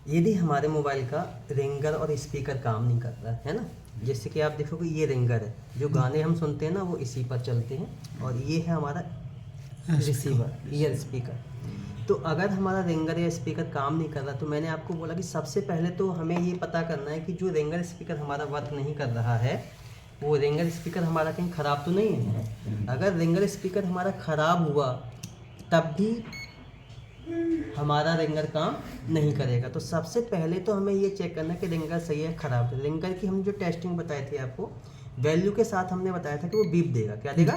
यदि हमारे मोबाइल का रिंगर और स्पीकर काम नहीं कर रहा है ना, जैसे कि आप देखोगे ये रिंगर है, जो गाने हम सुनते हैं ना वो इसी पर चलते हैं, और ये है हमारा रिसीवर ईयर स्पीकर। तो अगर हमारा रिंगर या स्पीकर काम नहीं कर रहा, तो मैंने आपको बोला कि सबसे पहले तो हमें ये पता करना है कि जो रिंगर स्पीकर हमारा वर्क नहीं कर रहा है, वो रिंगर स्पीकर हमारा कहीं ख़राब तो नहीं है। अगर रिंगर स्पीकर हमारा ख़राब हुआ तब भी हमारा रिंगर काम नहीं करेगा। तो सबसे पहले तो हमें ये चेक करना है कि रिंगर सही है ख़राब है। रिंगर की हम जो टेस्टिंग बताए थे आपको, वैल्यू के साथ हमने बताया था कि वो बीप देगा। क्या देगा?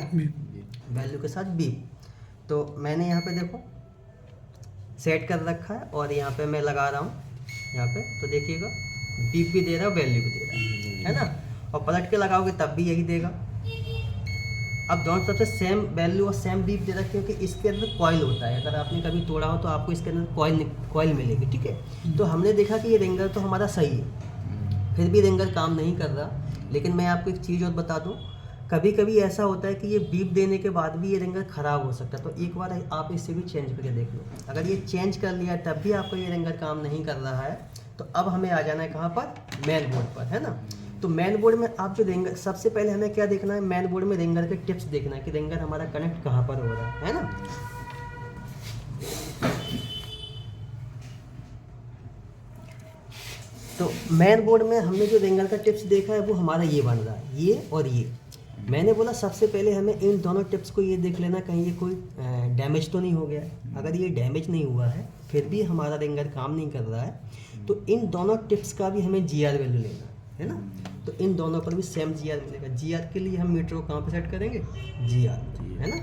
वैल्यू के साथ बीप। तो मैंने यहाँ पे देखो सेट कर रखा है, और यहाँ पे मैं लगा रहा हूँ यहाँ पे, तो देखिएगा बीप भी दे रहा है, वैल्यू भी दे रहा है ना। और पलट के लगाओगे तब भी यही देगा। अब दोनों तरफ से सेम वैल्यू और सेम बीप दे रहा है, क्योंकि इसके अंदर कॉइल होता है। अगर आपने कभी तोड़ा हो तो आपको इसके अंदर कॉइल मिलेगी, ठीक है। तो हमने देखा कि ये रिंगर तो हमारा सही है, फिर भी रिंगर काम नहीं कर रहा। लेकिन मैं आपको एक चीज़ और बता दूँ, कभी कभी ऐसा होता है कि ये बीप देने के बाद भी ये रिंगर ख़राब हो सकता है। तो एक बार आप इसे भी चेंज करके देख लो। अगर ये चेंज कर लिया तब भी आपका ये रिंगर काम नहीं कर रहा है, तो अब हमें आ जाना है कहाँ पर? मेन बोर्ड पर, है ना। तो मेन बोर्ड में आप जो रिंगर, सबसे पहले हमें क्या देखना है? मेन बोर्ड में रिंगर के टिप्स देखना है कि रिंगर हमारा कनेक्ट कहाँ पर हो रहा है ना। तो मेन बोर्ड में हमने जो रिंगर का टिप्स देखा है वो हमारा ये बन रहा है, ये और ये। मैंने बोला सबसे पहले हमें इन दोनों टिप्स को ये देख लेना कहीं ये कोई डैमेज तो नहीं हो गया है। अगर ये डैमेज नहीं हुआ है फिर भी हमारा रिंगर काम नहीं कर रहा है, तो इन दोनों टिप्स का भी हमें जीआर वैल्यू लेना है ना। तो इन दोनों पर भी सेम जीआर मिलेगा। जीआर के लिए हम मीटर को कहाँ पे सेट करेंगे? जीआर, है ना।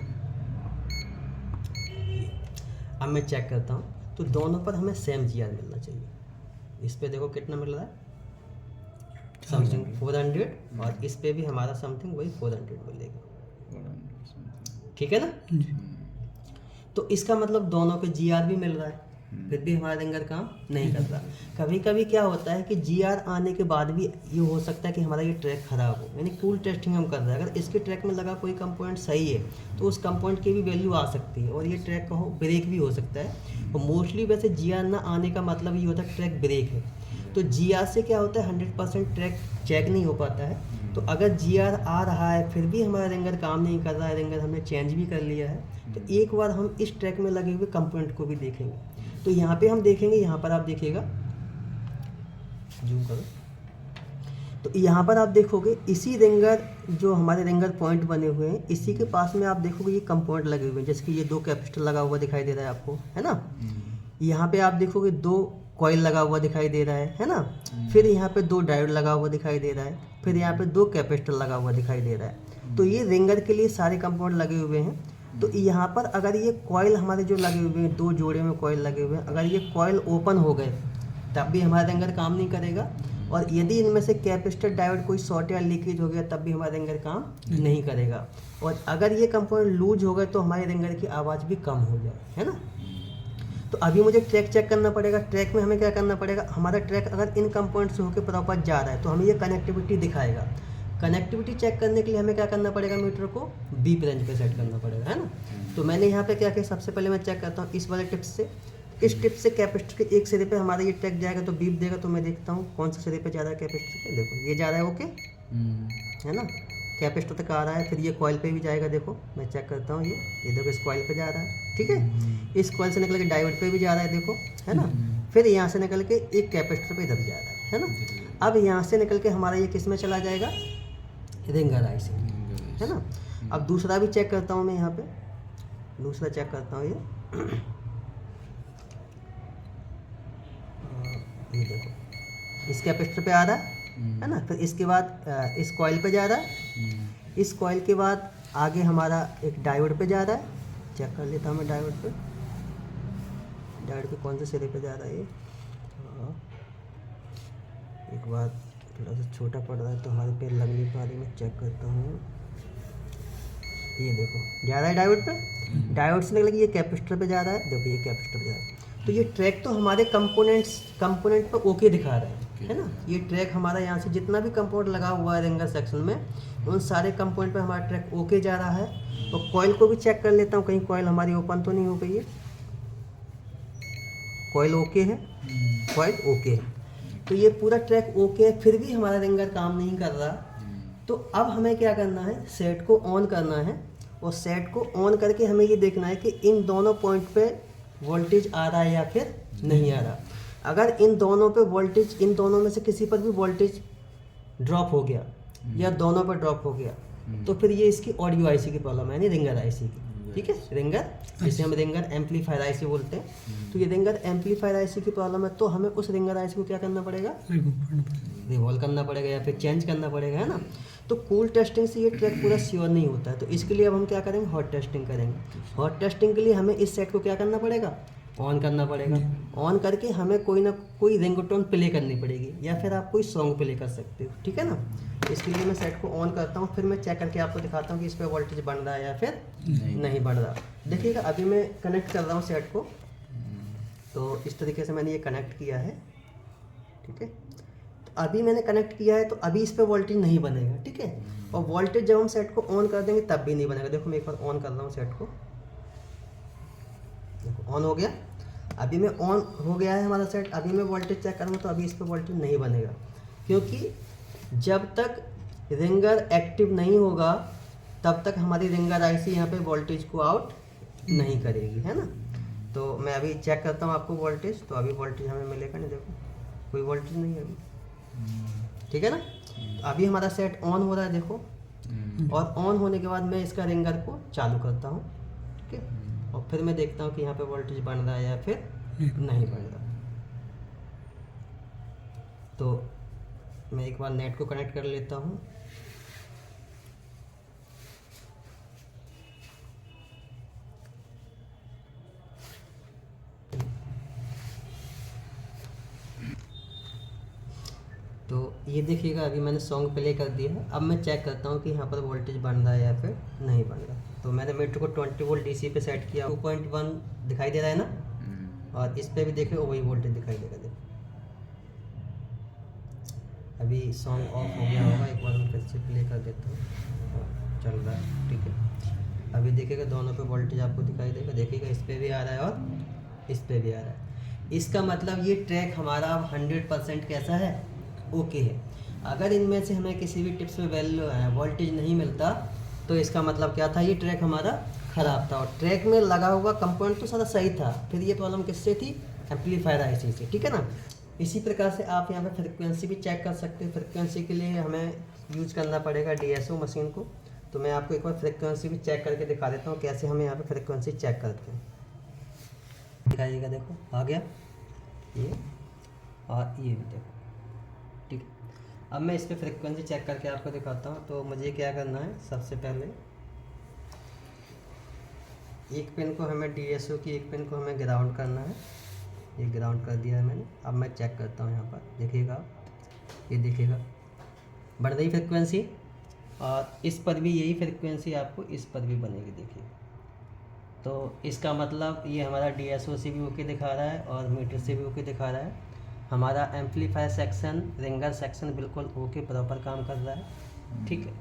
अब मैं चेक करता हूँ, तो दोनों पर हमें सेम जीआर मिलना चाहिए। इस पे देखो कितना मिल रहा है, समथिंग 400, और इस पे भी हमारा समथिंग वही 400 मिलेगा, ठीक है ना। तो इसका मतलब दोनों पे जीआर भी मिल रहा है, फिर भी हमारा रिंगर काम नहीं कर रहा। कभी कभी क्या होता है कि जीआर आने के बाद भी ये हो सकता है कि हमारा ये ट्रैक खराब हो, यानी कूल टेस्टिंग हम कर रहे हैं। अगर इसके ट्रैक में लगा कोई कंपोनेंट सही है तो उस कंपोनेंट की भी वैल्यू आ सकती है, और ये ट्रैक कहो ब्रेक भी हो सकता है। और मोस्टली वैसे जीआर ना आने का मतलब ये होता है ट्रैक ब्रेक है। तो जीआर से क्या होता है, 100% ट्रैक चेक नहीं हो पाता है। तो अगर जीआर आ रहा है फिर भी हमारा रिंगर काम नहीं कर रहा है, रिंगर हमने चेंज भी कर लिया है, तो एक बार हम इस ट्रैक में लगे हुए कंपोनेंट को भी देखेंगे। तो यहाँ पे हम देखेंगे, यहाँ पर आप देखिएगा, जूम करो, तो यहाँ पर आप देखोगे इसी रिंगर, जो हमारे रिंगर पॉइंट बने हुए हैं, इसी के पास में आप देखोगे ये कंपोनेंट लगे हुए हैं। जैसे कि ये 2 कैपेसिटर लगा हुआ दिखाई दे रहा है आपको, है ना। यहाँ पे आप देखोगे 2 कॉइल लगा हुआ दिखाई दे रहा है ना। फिर यहाँ पे 2 डायोड लगा हुआ दिखाई दे रहा है, फिर यहाँ पे 2 कैपेसिटर लगा हुआ दिखाई दे रहा है। तो ये रिंगर के लिए सारे कंपोनेंट लगे हुए हैं। तो यहाँ पर अगर ये कॉइल हमारे जो लगे हुए हैं, 2 जोड़े में कॉइल लगे हुए हैं, अगर ये कॉइल ओपन हो गए तब भी हमारा रिंगर काम नहीं करेगा। और यदि इनमें से कैपेसिटर डायोड कोई शॉर्ट या लीकेज हो गया तब भी हमारा रिंगर काम नहीं करेगा। और अगर ये कंपोनेंट लूज हो गए तो हमारे रिंगर की आवाज़ भी कम हो जाए, है ना। तो अभी मुझे ट्रैक चेक करना पड़ेगा। ट्रैक में हमें क्या करना पड़ेगा, हमारा ट्रैक अगर इन कंपोनेंट से होकर प्रॉपर जा रहा है तो हमें ये कनेक्टिविटी दिखाएगा। कनेक्टिविटी चेक करने के लिए हमें क्या करना पड़ेगा, मीटर को बीप रेंज पे सेट करना पड़ेगा, है ना। तो मैंने यहाँ पे क्या किया, सबसे पहले मैं चेक करता हूँ इस वाले टिप्स से। इस टिप से कैपेसिटर के एक सिरे पे हमारा ये ट्रैक जाएगा तो बीप देगा। तो मैं देखता हूँ कौन सा सिरे पे जा रहा है कैपेसिटर के। देखो ये जा रहा है, ओके, है ना, कैपेसिटर तक आ रहा है। फिर ये कॉइल पे भी जाएगा, देखो मैं चेक करता हूँ, ये देखो इस कॉइल पे जा रहा है, ठीक है। इस कॉइल से निकल के डायोड पे भी जा रहा है, देखो, है ना। फिर यहाँ से निकल के एक कैपेसिटर पे इधर जा रहा है ना। अब यहाँ से निकल के हमारा ये किस में चला जाएगा, रिंगर आईसी, है ना। अब दूसरा भी चेक करता हूँ मैं, यहाँ पे दूसरा चेक करता हूँ, ये देखो इस कैपेसिटर पे आ रहा है ना। फिर इसके बाद इस कॉइल पे जा रहा है। इस कॉइल के बाद आगे हमारा एक डायोड पे जा रहा है। चेक कर लेता हूँ मैं डायोड पे कौन से सिरे पे जा रहा है ये। एक बार थोड़ा सा छोटा पड़ रहा है तो हमारे पे लग नहीं पा रही, मैं चेक करता हूँ। ये देखो जा रहा है डायोड पे, डायोड से निकल के ये कैपेसिटर पे जा रहा है, देखो ये कैपेसिटर पे जा रहा है। तो ये ट्रैक तो हमारे कंपोनेंट पर ओके दिखा रहे हैं, है ना। ये ट्रैक हमारा यहाँ से जितना भी कंपोनेंट लगा हुआ है रिंगर सेक्शन में, उन सारे कंपोनेंट पे हमारा ट्रैक ओके जा रहा है। तो कॉइल को भी चेक कर लेता हूँ, कहीं कॉइल हमारी ओपन तो नहीं हो गई है। कॉइल ओके है, पॉइंट ओके है। तो ये पूरा ट्रैक ओके है, फिर भी हमारा रिंगर काम नहीं कर रहा, तो अब हमें क्या करना है, सेट को ऑन करना है। और सेट को ऑन करके हमें ये देखना है कि इन दोनों पॉइंट पे वोल्टेज आ रहा है या फिर नहीं आ रहा। अगर इन दोनों पे वोल्टेज, इन दोनों में से किसी पर भी वोल्टेज ड्रॉप हो गया या दोनों पर ड्रॉप हो गया, तो फिर ये इसकी ऑडियो आईसी की प्रॉब्लम है, यानी रिंगर आईसी की। ठीक है, रिंगर, जिसे हम रिंगर एम्पलीफायर आईसी बोलते हैं। तो ये रिंगर एम्पलीफायर आईसी की प्रॉब्लम है, तो हमें उस रिंगर आईसी को क्या करना पड़ेगा, रिवॉल्व करना पड़ेगा या फिर चेंज करना पड़ेगा, है ना। तो कूल टेस्टिंग से ये ट्रैक पूरा श्योर नहीं होता है, तो इसके लिए अब हम क्या करेंगे, हॉट टेस्टिंग करेंगे। हॉट टेस्टिंग के लिए हमें इस सेट को क्या करना पड़ेगा, ऑन करना पड़ेगा। ऑन करके हमें कोई ना कोई रिंगटोन प्ले करनी पड़ेगी, या फिर आप कोई सॉन्ग प्ले कर सकते हो, ठीक है ना। इसके लिए मैं सेट को ऑन करता हूँ, फिर मैं चेक करके आपको दिखाता हूँ कि इस पर वोल्टेज बढ़ रहा है या फिर नहीं बढ़ रहा। देखिएगा, अभी मैं कनेक्ट कर रहा हूँ सेट को, तो इस तरीके से मैंने ये कनेक्ट किया है, ठीक है। तो अभी मैंने कनेक्ट किया है, तो अभी इस पर वोल्टेज नहीं बनेगा, ठीक है। और वोल्टेज जब हम सेट को ऑन कर देंगे तब भी नहीं बनेगा। देखो मैं एक बार ऑन कर रहा हूँ सेट को, देखो ऑन हो गया। अभी मैं ऑन हो गया है हमारा सेट, अभी मैं वोल्टेज चेक करूँगा तो अभी इस पर वोल्टेज नहीं बनेगा, क्योंकि जब तक रिंगर एक्टिव नहीं होगा तब तक हमारी रिंगर आईसी यहाँ पे वोल्टेज को आउट नहीं करेगी, है ना। तो मैं अभी चेक करता हूँ आपको वोल्टेज, तो अभी वोल्टेज हमें मिलेगा नहीं, देखो कोई वोल्टेज नहीं है अभी, ठीक है ना। तो अभी हमारा सेट ऑन हो रहा है, देखो। और ऑन होने के बाद मैं इसका रिंगर को चालू करता हूँ, ठीक है। और फिर मैं देखता हूँ कि यहाँ पे वोल्टेज बढ़ रहा है या फिर नहीं बढ़ रहा। तो मैं एक बार नेट को कनेक्ट कर लेता हूँ। तो ये देखिएगा, अभी मैंने सॉन्ग प्ले कर दिया है। अब मैं चेक करता हूँ कि यहाँ पर वोल्टेज बढ़ रहा है या फिर नहीं बढ़ रहा। तो मैंने मीटर को 20 वोल्ट डीसी पे सेट किया, 2.1 दिखाई दे रहा है ना। और इस पे भी देखिए वही वोल्टेज दिखाई देगा, देखो। अभी सॉन्ग ऑफ हो गया होगा, एक बार मैं फिर से प्ले कर देता हूँ, चल रहा है, ठीक है। अभी देखिएगा दोनों पे वोल्टेज आपको दिखाई देगा, देखिएगा इस पे भी आ रहा है और इस पे भी आ रहा है। इसका मतलब ये ट्रैक हमारा 100% कैसा है, ओके है। अगर इनमें से हमें किसी भी टिप्स पे वैल्यू वोल्टेज नहीं मिलता, तो इसका मतलब क्या था, ये ट्रैक हमारा ख़राब था। और ट्रैक में लगा हुआ कंपोनेंट तो सारा सही था, फिर ये प्रॉब्लम किससे थी, एम्पलीफायर आईसी से, ठीक है ना। इसी प्रकार से आप यहाँ पे फ्रिक्वेंसी भी चेक कर सकते हो। फ्रिक्वेंसी के लिए हमें यूज करना पड़ेगा डीएसओ मशीन को। तो मैं आपको एक बार फ्रिक्वेंसी भी चेक करके दिखा देता हूँ कैसे हमें यहाँ पे फ्रिक्वेंसी चेक करते हैं। दिखाइएगा, देखो आ गया ये, और ये भी देखो, ठीक है। अब मैं इस पर फ्रिक्वेंसी चेक करके आपको दिखाता हूँ। तो मुझे क्या करना है, सबसे पहले एक पिन को हमें डीएसओ की एक पिन को हमें ग्राउंड करना है। ये ग्राउंड कर दिया है मैंने। अब मैं चेक करता हूँ, यहाँ पर देखिएगा, ये देखिएगा बढ़ रही फ्रिक्वेंसी, और इस पर भी यही फ्रिक्वेंसी आपको इस पर भी बनेगी, देखिए। तो इसका मतलब ये हमारा डीएसओ से भी ओके दिखा रहा है और मीटर से भी ओके दिखा रहा है। हमारा एम्पलीफायर सेक्शन, रिंगर सेक्शन बिल्कुल ओके प्रॉपर काम कर रहा है, ठीक है।